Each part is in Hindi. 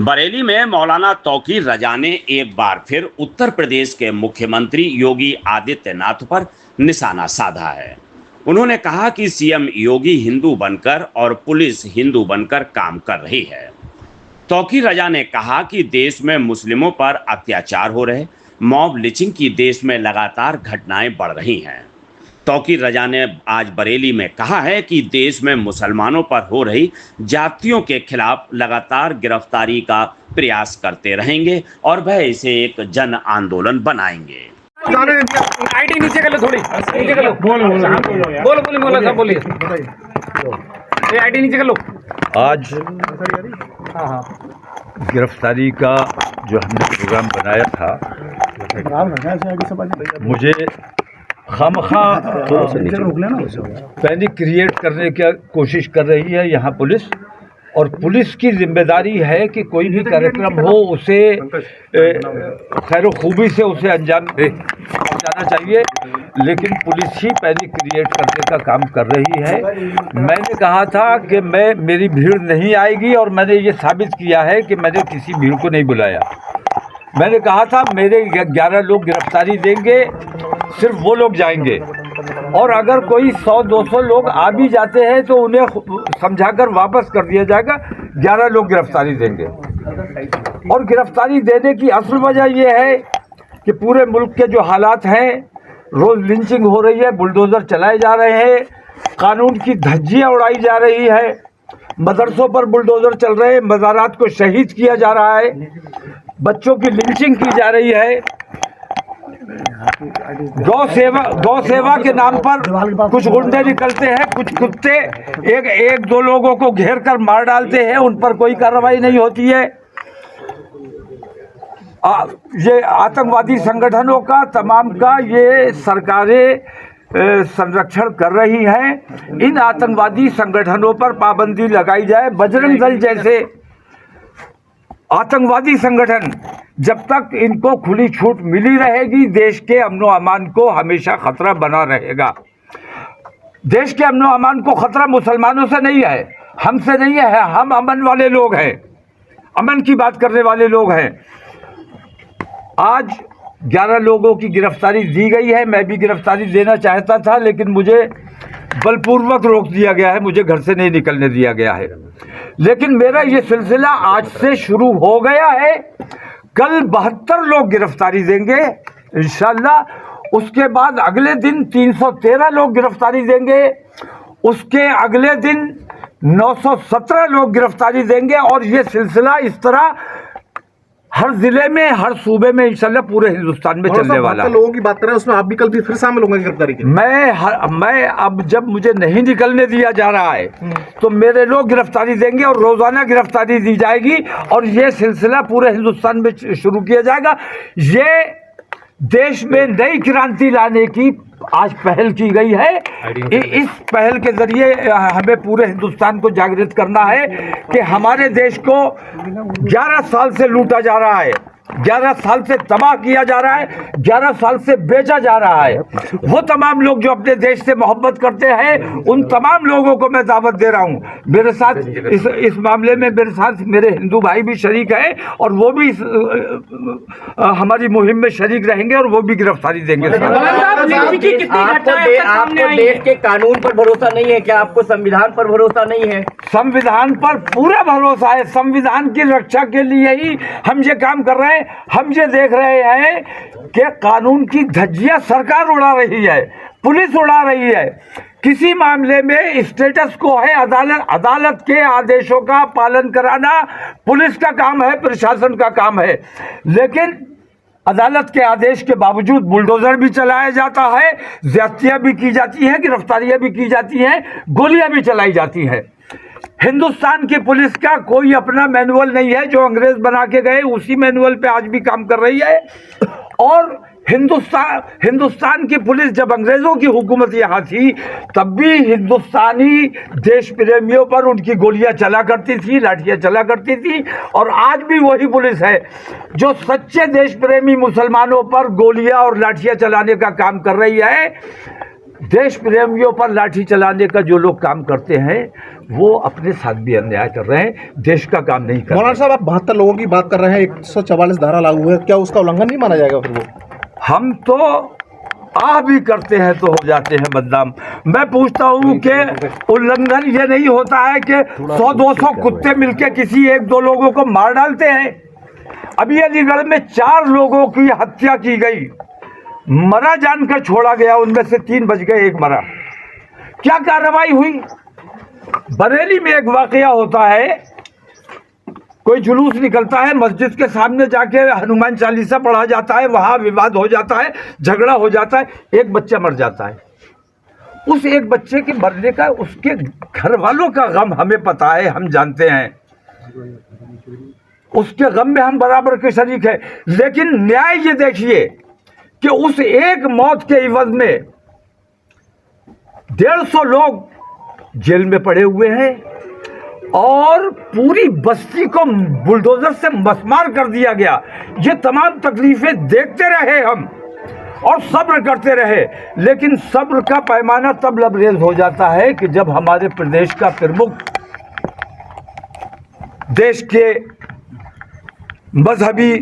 बरेली में मौलाना तौकीर रजा ने एक बार फिर उत्तर प्रदेश के मुख्यमंत्री योगी आदित्यनाथ पर निशाना साधा है। उन्होंने कहा कि सीएम योगी हिंदू बनकर और पुलिस हिंदू बनकर काम कर रही है। तौकीर रजा ने कहा कि देश में मुस्लिमों पर अत्याचार हो रहे, मॉब लिंचिंग की देश में लगातार घटनाएं बढ़ रही हैं। तौकीर रजा ने आज बरेली में कहा है कि देश में मुसलमानों पर हो रही जातियों के खिलाफ लगातार गिरफ्तारी का प्रयास करते रहेंगे और वह इसे एक जन आंदोलन बनाएंगे। आईडी नीचे कर लो, थोड़ी नीचे कर लो। बोलो बोलो सब बोलिए। ये आईडी नीचे कर लो। आज गिरफ्तारी का जो हमने प्रोग्राम बनाया था, मुझे खामखा पैनिक क्रिएट करने की कोशिश कर रही है यहाँ पुलिस। और पुलिस की जिम्मेदारी है कि कोई भी कार्यक्रम हो उसे खैर खूबी से उसे अंजाम पहुँचाना चाहिए, लेकिन पुलिस ही पैनिक क्रिएट करने का काम कर रही है। मैंने कहा था कि मेरी भीड़ नहीं आएगी और मैंने ये साबित किया है कि मैंने किसी भीड़ को नहीं बुलाया। मैंने कहा था मेरे 11 लोग गिरफ्तारी देंगे, सिर्फ वो लोग जाएंगे, और अगर कोई 100-200 लोग आ भी जाते हैं तो उन्हें समझाकर वापस कर दिया जाएगा। 11 लोग गिरफ्तारी देंगे। और गिरफ्तारी देने की असल वजह यह है कि पूरे मुल्क के जो हालात हैं, रोज़ लिंचिंग हो रही है, बुलडोज़र चलाए जा रहे हैं, कानून की धज्जियाँ उड़ाई जा रही है, मदरसों पर बुलडोज़र चल रहे हैं, मज़ारात को शहीद किया जा रहा है, बच्चों की लिंचिंग की जा रही है। गौ सेवा के नाम पर कुछ गुंडे निकलते हैं, कुछ कुत्ते एक दो लोगों को घेर कर मार डालते हैं, उन पर कोई कार्रवाई नहीं होती है। ये आतंकवादी संगठनों का तमाम का ये सरकारें संरक्षण कर रही हैं। इन आतंकवादी संगठनों पर पाबंदी लगाई जाए। बजरंग दल जैसे आतंकवादी संगठन, जब तक इनको खुली छूट मिली रहेगी, देश के अमनो अमान को हमेशा खतरा बना रहेगा। देश के अमनो अमान को खतरा मुसलमानों से नहीं है, हमसे नहीं है। हम अमन वाले लोग हैं, अमन की बात करने वाले लोग हैं। आज 11 लोगों की गिरफ्तारी दी गई है। मैं भी गिरफ्तारी देना चाहता था, लेकिन मुझे बलपूर्वक रोक दिया गया है, मुझे घर से नहीं निकलने दिया गया है। लेकिन मेरा ये सिलसिला आज से शुरू हो गया है। कल 72 लोग गिरफ्तारी देंगे इंशाअल्लाह। उसके बाद अगले दिन 313 लोग गिरफ्तारी देंगे। उसके अगले दिन 917 लोग गिरफ्तारी देंगे। और ये सिलसिला इस तरह हर जिले में, हर सूबे में, इंशाल्लाह पूरे हिंदुस्तान में चलने वाला है। लोगों की बात करें, उसमें आप भी कल भी फिर शामिल होंगे गिरफ्तारी के? मैं अब जब मुझे नहीं निकलने दिया जा रहा है तो मेरे लोग गिरफ्तारी देंगे और रोजाना गिरफ्तारी दी जाएगी और ये सिलसिला पूरे हिंदुस्तान में शुरू किया जाएगा। ये देश में नई क्रांति लाने की आज पहल की गई है। इस पहल के जरिए हमें पूरे हिंदुस्तान को जागृत करना है कि हमारे देश को 11 साल से लूटा जा रहा है, 11 साल से तबाह किया जा रहा है, 11 साल से बेचा जा रहा है। वो तमाम लोग जो अपने देश से मोहब्बत करते हैं, उन तमाम लोगों को मैं दावत दे रहा हूँ। मेरे साथ इस मामले में मेरे साथ मेरे हिंदू भाई भी शरीक हैं और वो भी हमारी मुहिम में शरीक रहेंगे और वो भी गिरफ्तारी देंगे। आपको देश के कानून पर भरोसा नहीं है क्या? आपको संविधान पर भरोसा नहीं है? संविधान पर पूरा भरोसा है। संविधान की रक्षा के लिए ही हम ये काम कर रहे हैं। हम ये देख रहे हैं कि कानून की धज्जियां सरकार उड़ा रही है, पुलिस उड़ा रही है। किसी मामले में स्टेटस को है, अदालत के आदेशों का पालन कराना पुलिस का काम है, प्रशासन का काम है। लेकिन अदालत के आदेश के बावजूद बुलडोजर भी चलाया जाता है, ज्यादतियां भी की जाती हैं, गिरफ्तारियां भी की जाती हैं, गोलियां भी चलाई जाती हैं। हिंदुस्तान की पुलिस का कोई अपना मैनुअल नहीं है। जो अंग्रेज बना के गए उसी मैनुअल पे आज भी काम कर रही है। और हिंदुस्तान की पुलिस, जब अंग्रेजों की हुकूमत यहाँ थी, तब भी हिंदुस्तानी देश प्रेमियों पर उनकी गोलियां चला करती थी, लाठियां चला करती थी। और आज भी वही पुलिस है जो सच्चे देश प्रेमी मुसलमानों पर गोलियां और लाठियां चलाने का काम कर रही है। देश प्रेमियों पर लाठी चलाने का जो लोग काम करते हैं वो अपने साथ भी अन्याय कर रहे हैं, देश का काम नहीं कर रहे मौलाना हैं। साहब, आप 72 लोगों की बात कर रहे हैं, 144 धारा लागू है, क्या उसका उल्लंघन नहीं माना जाएगा फिर वो? हम तो आ भी करते हैं तो हो जाते हैं बदनाम। मैं पूछता हूँ कि उल्लंघन ये नहीं होता है कि 100-200 कुत्ते मिलके किसी 1-2 लोगों को मार डालते हैं। अभी अलीगढ़ में 4 लोगों की हत्या की गई, मरा जानकर छोड़ा गया, उनमें से 3 बच गए, 1 मरा। क्या कार्रवाई हुई? बरेली में एक वाकया होता है, कोई जुलूस निकलता है, मस्जिद के सामने जाके हनुमान चालीसा पढ़ा जाता है, वहां विवाद हो जाता है, झगड़ा हो जाता है, एक बच्चा मर जाता है। उस एक बच्चे के मरने का उसके घर वालों का गम हमें पता है, हम जानते हैं, उसके गम में हम बराबर के शरीक है। लेकिन न्याय ये देखिए कि उस एक मौत के इवज में 150 लोग जेल में पड़े हुए हैं और पूरी बस्ती को बुलडोजर से मसमार कर दिया गया। ये तमाम तकलीफें देखते रहे हम और सब्र करते रहे, लेकिन सब्र का पैमाना तब लबरेज हो जाता है कि जब हमारे प्रदेश का प्रमुख देश के मजहबी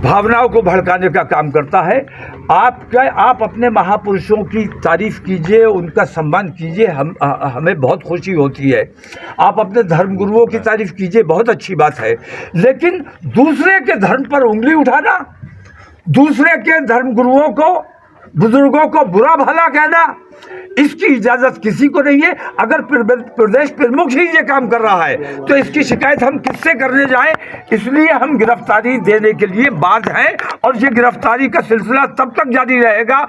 भावनाओं को भड़काने का काम करता है। आप अपने महापुरुषों की तारीफ कीजिए, उनका सम्मान कीजिए, हमें बहुत खुशी होती है। आप अपने धर्मगुरुओं की तारीफ कीजिए, बहुत अच्छी बात है। लेकिन दूसरे के धर्म पर उंगली उठाना, दूसरे के धर्मगुरुओं को, बुजुर्गों को बुरा भला कहना, इसकी इजाजत किसी को नहीं है। अगर प्रदेश प्रमुख ही ये काम कर रहा है तो इसकी शिकायत हम किससे करने जाएं? इसलिए हम गिरफ्तारी देने के लिए बाध्य हैं और ये गिरफ्तारी का सिलसिला तब तक जारी रहेगा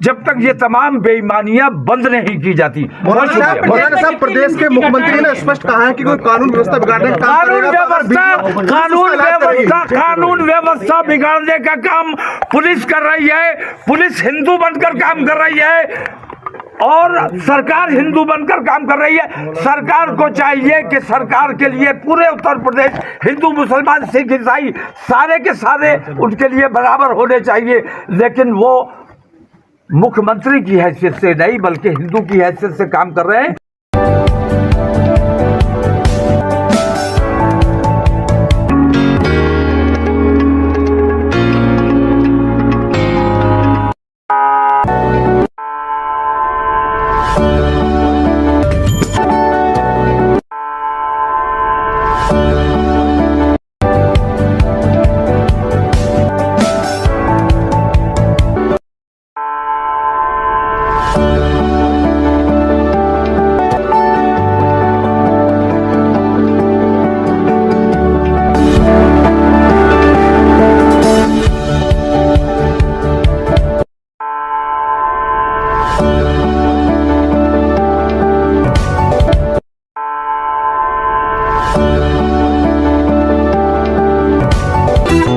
जब तक ये तमाम बेईमानियां बंद नहीं की जाती। मौलाना साहब, प्रदेश के मुख्यमंत्री ने स्पष्ट कहा है कि कोई कानून व्यवस्था बिगाड़ने का काम कानून व्यवस्था बिगाड़ने का काम पुलिस कर रही है। पुलिस हिंदू बनकर काम कर रही है और सरकार हिंदू बनकर काम कर रही है। सरकार को चाहिए कि सरकार के लिए पूरे उत्तर प्रदेश हिंदू, मुसलमान, सिख, ईसाई सारे के सारे उनके लिए बराबर होने चाहिए, लेकिन वो मुख्यमंत्री की हैसियत से नहीं बल्कि हिंदू की हैसियत से काम कर रहे हैं।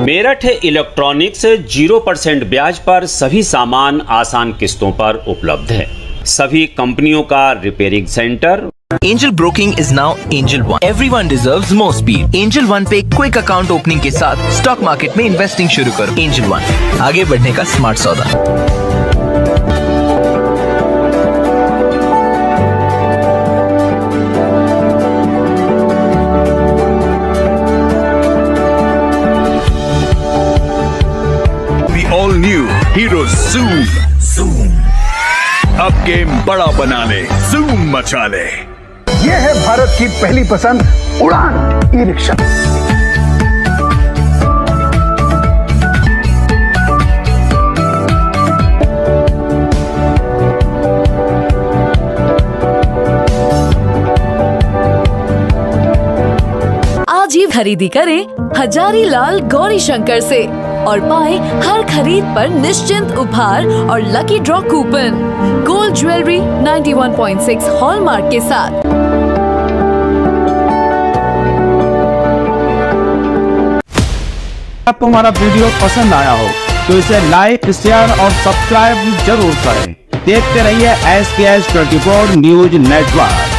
मेरठ इलेक्ट्रॉनिक्स 0% ब्याज पर सभी सामान आसान किस्तों पर उपलब्ध है। सभी कंपनियों का repairing centre. Angel Broking is now Angel One. Everyone deserves more speed. Angel One पे क्विक अकाउंट ओपनिंग के साथ स्टॉक मार्केट में इन्वेस्टिंग शुरू करो। Angel One, आगे बढ़ने का स्मार्ट सौदा। ऑल न्यू हीरो ज़ूम अब गेम बड़ा बना ले, ज़ूम मचा ले। ये है भारत की पहली पसंद उड़ान ई रिक्शा। आज ही खरीदी करें हजारीलाल गौरीशंकर से और पाएं हर खरीद पर निश्चिंत उपहार और lucky draw coupon gold jewellery 91.6 hallmark के साथ। आपको हमारा वीडियो पसंद आया हो तो इसे लाइक, शेयर और सब्सक्राइब जरूर करें। देखते रहिए SKS 24 न्यूज नेटवर्क।